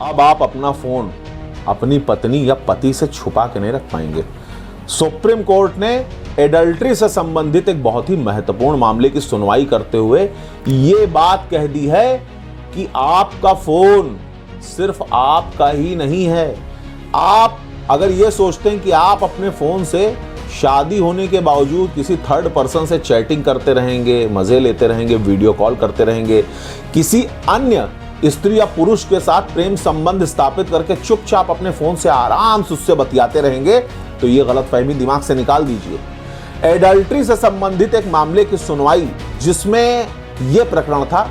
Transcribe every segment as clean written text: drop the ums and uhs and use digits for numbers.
अब आप अपना फोन अपनी पत्नी या पति से छुपा के नहीं रख पाएंगे। सुप्रीम कोर्ट ने एडल्ट्री से संबंधित एक बहुत ही महत्वपूर्ण मामले की सुनवाई करते हुए ये बात कह दी है कि आपका फोन सिर्फ आपका ही नहीं है। आप अगर ये सोचते हैं कि आप अपने फोन से शादी होने के बावजूद किसी थर्ड पर्सन से चैटिंग करते रहेंगे, मजे लेते रहेंगे, वीडियो कॉल करते रहेंगे, किसी अन्य स्त्री या पुरुष के साथ प्रेम संबंध स्थापित करके चुपचाप अपने फोन से आराम से उससे बतियाते रहेंगे, तो ये गलतफहमी दिमाग से निकाल दीजिए। एडल्ट्री से संबंधित एक मामले की सुनवाई जिसमें यह प्रकरण था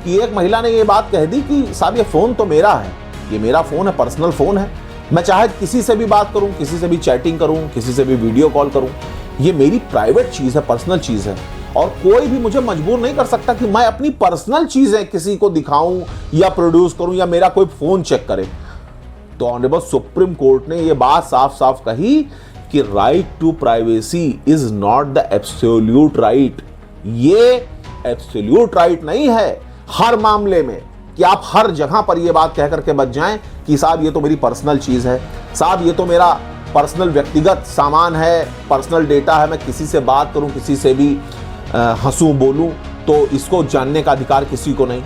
कि एक महिला ने यह बात कह दी कि साहब ये फोन तो मेरा है, ये मेरा फोन है, पर्सनल फोन है, मैं चाहे किसी से भी बात करूं, किसी से भी चैटिंग करूं, किसी से भी वीडियो कॉल करूं, ये मेरी प्राइवेट चीज है, पर्सनल चीज है और कोई भी मुझे मजबूर नहीं कर सकता कि मैं अपनी पर्सनल चीजें किसी को दिखाऊं या प्रोड्यूस करूं या मेरा कोई फोन चेक करे। तो ऑनरेबल सुप्रीम कोर्ट ने यह बात साफ साफ कही कि right to privacy is not the absolute right. ये एब्सोल्यूट राइट नहीं है हर मामले में कि आप हर जगह पर यह बात कह करके बच जाएं कि साहब ये तो मेरी पर्सनल चीज है, साहब ये तो मेरा पर्सनल व्यक्तिगत सामान है, पर्सनल डेटा है, मैं किसी से बात करूं, किसी से भी हंसूं बोलूं तो इसको जानने का अधिकार किसी को नहीं।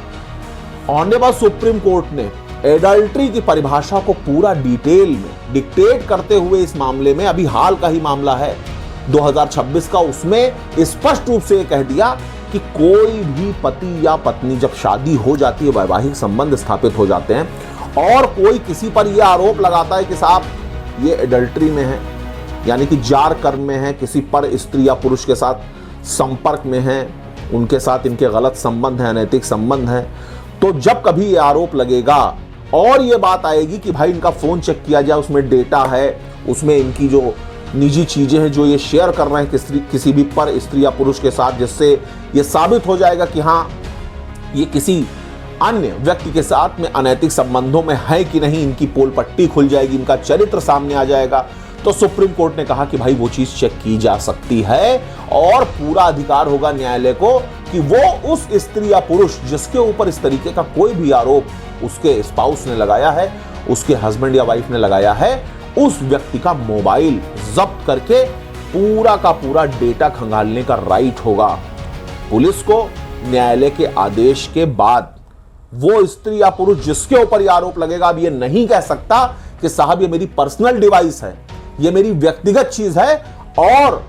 ऑनरेबल सुप्रीम कोर्ट ने एडल्ट्री की परिभाषा को पूरा डिटेल में डिक्टेट करते हुए इस मामले में, अभी हाल का ही मामला है 2026 का, उसमें स्पष्ट रूप से यह कह दिया कि कोई भी पति या पत्नी जब शादी हो जाती है, वैवाहिक संबंध स्थापित हो जाते हैं और कोई किसी पर यह आरोप लगाता है कि साहब ये एडल्ट्री में है, यानी कि जार कर्म में है, किसी पर स्त्री या पुरुष के साथ संपर्क में है, उनके साथ इनके गलत संबंध है, अनैतिक संबंध है, तो जब कभी ये आरोप लगेगा और ये बात आएगी कि भाई इनका फोन चेक किया जाए, उसमें डेटा है, उसमें इनकी जो निजी चीजें हैं जो ये शेयर कर रहे हैं किसी भी पर स्त्री या पुरुष के साथ, जिससे ये साबित हो जाएगा कि हाँ ये किसी अन्य व्यक्ति के साथ में अनैतिक संबंधों में है कि नहीं, इनकी पोल पट्टी खुल जाएगी, इनका चरित्र सामने आ जाएगा। तो सुप्रीम कोर्ट ने कहा कि भाई वो चीज चेक की जा सकती है और पूरा अधिकार होगा न्यायालय को कि वो उस स्त्री या पुरुष जिसके ऊपर इस तरीके का कोई भी आरोप उसके स्पाउस ने लगाया है, उसके हस्बैंड या वाइफ ने लगाया है, उस व्यक्ति का मोबाइल जब्त करके पूरा का पूरा डेटा खंगालने का राइट होगा। पुलिस को न्यायालय के आदेश के बाद वो स्त्री या पुरुष जिसके ऊपर यह आरोप लगेगा अब ये नहीं कह सकता कि साहब ये मेरी पर्सनल डिवाइस है, ये मेरी व्यक्तिगत चीज है और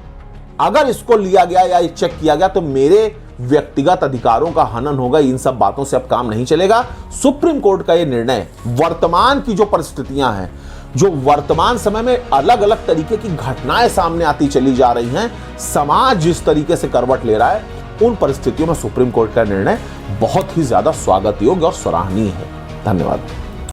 अगर इसको लिया गया या चेक किया गया तो मेरे व्यक्तिगत अधिकारों का हनन होगा। इन सब बातों से अब काम नहीं चलेगा। सुप्रीम कोर्ट का यह निर्णय वर्तमान की जो परिस्थितियां हैं, जो वर्तमान समय में अलग अलग तरीके की घटनाएं सामने आती चली जा रही हैं, समाज जिस तरीके से करवट ले रहा है, उन परिस्थितियों में सुप्रीम कोर्ट का निर्णय बहुत ही ज्यादा स्वागत योग्य और सराहनीय है। धन्यवाद।